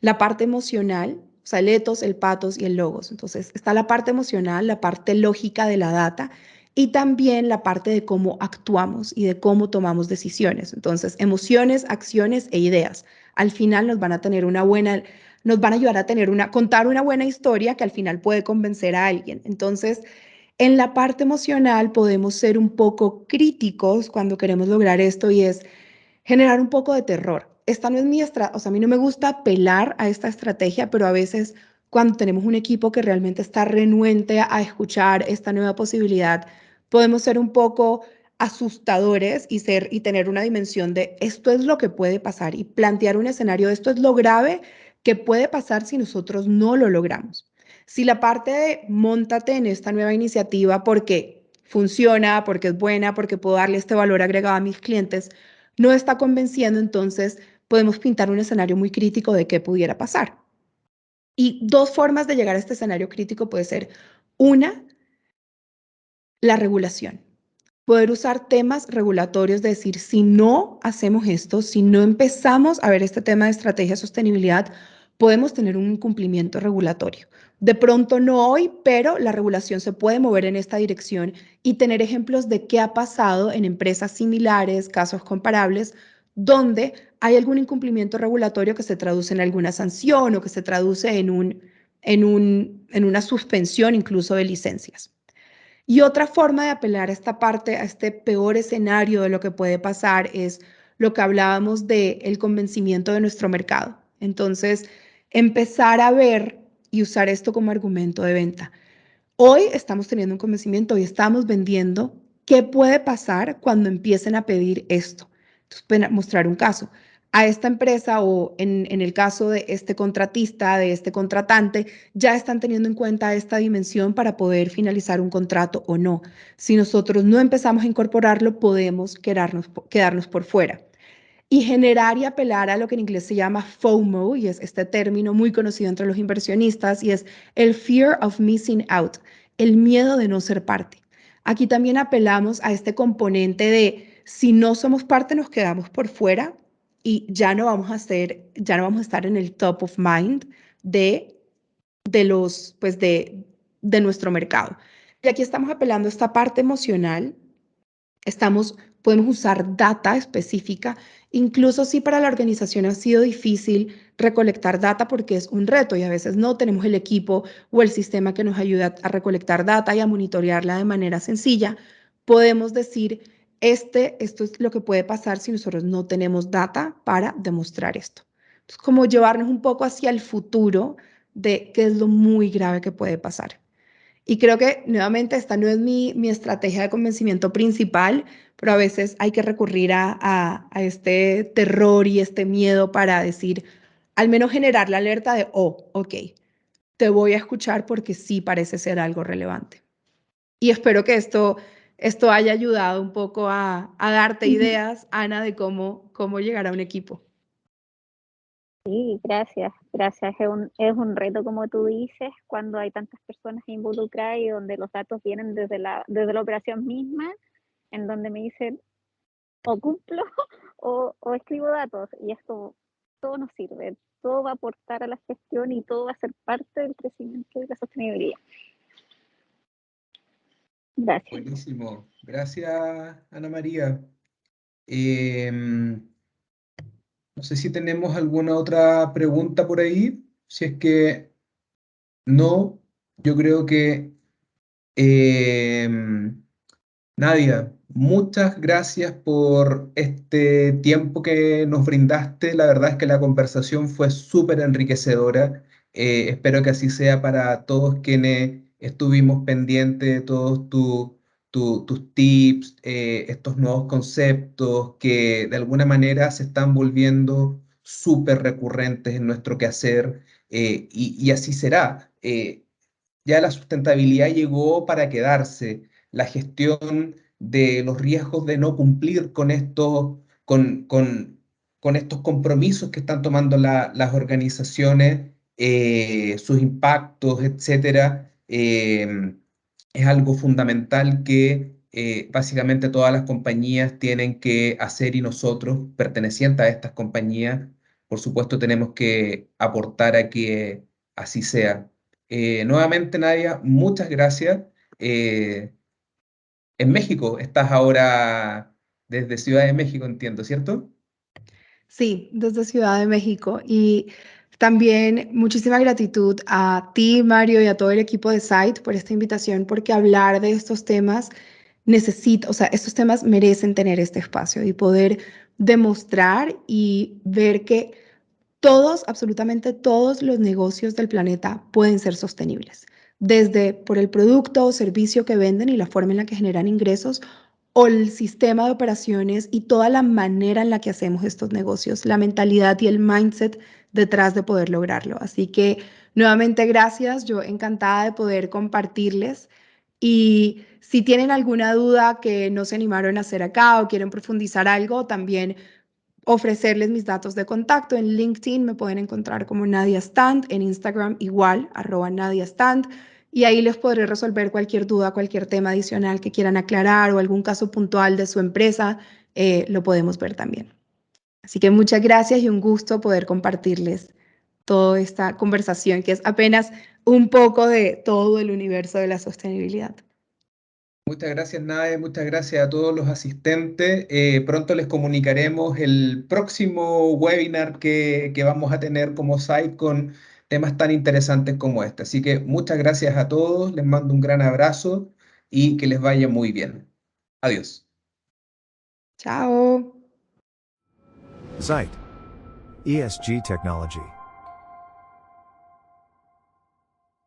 La parte emocional, o sea, el ethos, el pathos y el logos. Entonces, está la parte emocional, la parte lógica de la data, y también la parte de cómo actuamos y de cómo tomamos decisiones. Entonces, emociones, acciones e ideas. Al final nos van a ayudar a contar una buena historia que al final puede convencer a alguien. Entonces, en la parte emocional podemos ser un poco críticos cuando queremos lograr esto, y es generar un poco de terror. Esta no es mi estrategia, o sea, a mí no me gusta apelar a esta estrategia, pero a veces cuando tenemos un equipo que realmente está renuente a escuchar esta nueva posibilidad, podemos ser un poco asustadores y tener una dimensión de esto es lo que puede pasar, y plantear un escenario de esto es lo grave que puede pasar si nosotros no lo logramos. Si la parte de móntate en esta nueva iniciativa porque funciona, porque es buena, porque puedo darle este valor agregado a mis clientes, no está convenciendo, entonces podemos pintar un escenario muy crítico de qué pudiera pasar. Y dos formas de llegar a este escenario crítico puede ser: una, la regulación. Poder usar temas regulatorios, de decir, si no hacemos esto, si no empezamos a ver este tema de estrategia de sostenibilidad, podemos tener un incumplimiento regulatorio. De pronto no hoy, pero la regulación se puede mover en esta dirección, y tener ejemplos de qué ha pasado en empresas similares, casos comparables, donde hay algún incumplimiento regulatorio que se traduce en alguna sanción o que se traduce en una suspensión incluso de licencias. Y otra forma de apelar a esta parte, a este peor escenario de lo que puede pasar, es lo que hablábamos de el convencimiento de nuestro mercado. Entonces, empezar a ver y usar esto como argumento de venta. Hoy estamos teniendo un convencimiento, hoy estamos vendiendo. ¿Qué puede pasar cuando empiecen a pedir esto? Entonces, pueden mostrar un caso. a esta empresa o en el caso de este contratista, de este contratante, ya están teniendo en cuenta esta dimensión para poder finalizar un contrato o no. Si nosotros no empezamos a incorporarlo, podemos quedarnos por fuera. Y generar y apelar a lo que en inglés se llama FOMO, y es este término muy conocido entre los inversionistas, y es el fear of missing out, el miedo de no ser parte. Aquí también apelamos a este componente de si no somos parte, nos quedamos por fuera y ya no vamos a estar en el top of mind de, de nuestro mercado. Y aquí estamos apelando a esta parte emocional. Podemos usar data específica, incluso si para la organización ha sido difícil recolectar data porque es un reto y a veces no tenemos el equipo o el sistema que nos ayuda a recolectar data y a monitorearla de manera sencilla. Podemos decir, esto es lo que puede pasar si nosotros no tenemos data para demostrar esto. Entonces, como llevarnos un poco hacia el futuro de qué es lo muy grave que puede pasar. Y creo que nuevamente esta no es mi estrategia de convencimiento principal, pero a veces hay que recurrir a este terror y este miedo para decir, al menos generar la alerta de, oh, ok, te voy a escuchar porque sí parece ser algo relevante. Y espero que esto haya ayudado un poco a darte ideas, Ana, de cómo llegar a un equipo. Sí, gracias, gracias. Es un reto, como tú dices, cuando hay tantas personas involucradas y donde los datos vienen desde la operación misma, en donde me dicen o cumplo o escribo datos. Y esto todo nos sirve, todo va a aportar a la gestión y todo va a ser parte del crecimiento y la sostenibilidad. Gracias. Buenísimo. Gracias, Ana María. Em, no sé si tenemos alguna otra pregunta por ahí. Si es que no, yo creo que Nadia, muchas gracias por este tiempo que nos brindaste. La verdad es que la conversación fue súper enriquecedora. Espero que así sea para todos quienes estuvimos pendientes de todos tus tips, estos nuevos conceptos que de alguna manera se están volviendo súper recurrentes en nuestro quehacer, y así será. Ya la sustentabilidad llegó para quedarse. La gestión de los riesgos de no cumplir con estos compromisos que están tomando las organizaciones, sus impactos, etcétera, es algo fundamental que básicamente todas las compañías tienen que hacer, y nosotros, pertenecientes a estas compañías, por supuesto, tenemos que aportar a que así sea. Nuevamente, Nadia, muchas gracias. Eh, en México estás ahora desde Ciudad de México, entiendo, ¿cierto? Sí, desde Ciudad de México. Y también muchísima gratitud a ti, Mario, y a todo el equipo de Site por esta invitación, porque hablar de estos temas o sea, estos temas merecen tener este espacio y poder demostrar y ver que todos, absolutamente todos los negocios del planeta pueden ser sostenibles, desde por el producto o servicio que venden y la forma en la que generan ingresos, o el sistema de operaciones y toda la manera en la que hacemos estos negocios, la mentalidad y el mindset detrás de poder lograrlo. Así que nuevamente gracias, yo encantada de poder compartirles. Y si tienen alguna duda que no se animaron a hacer acá o quieren profundizar algo, también ofrecerles mis datos de contacto. En LinkedIn me pueden encontrar como Nadia Stand, en Instagram igual, @Nadia Stand, y ahí les podré resolver cualquier duda, cualquier tema adicional que quieran aclarar o algún caso puntual de su empresa, lo podemos ver también. Así que muchas gracias y un gusto poder compartirles toda esta conversación, que es apenas un poco de todo el universo de la sostenibilidad. Muchas gracias, Nadia, muchas gracias a todos los asistentes. Pronto les comunicaremos el próximo webinar que vamos a tener como site con temas tan interesantes como este. Así que muchas gracias a todos, les mando un gran abrazo y que les vaya muy bien. Adiós. Chao. Zite. ESG technology.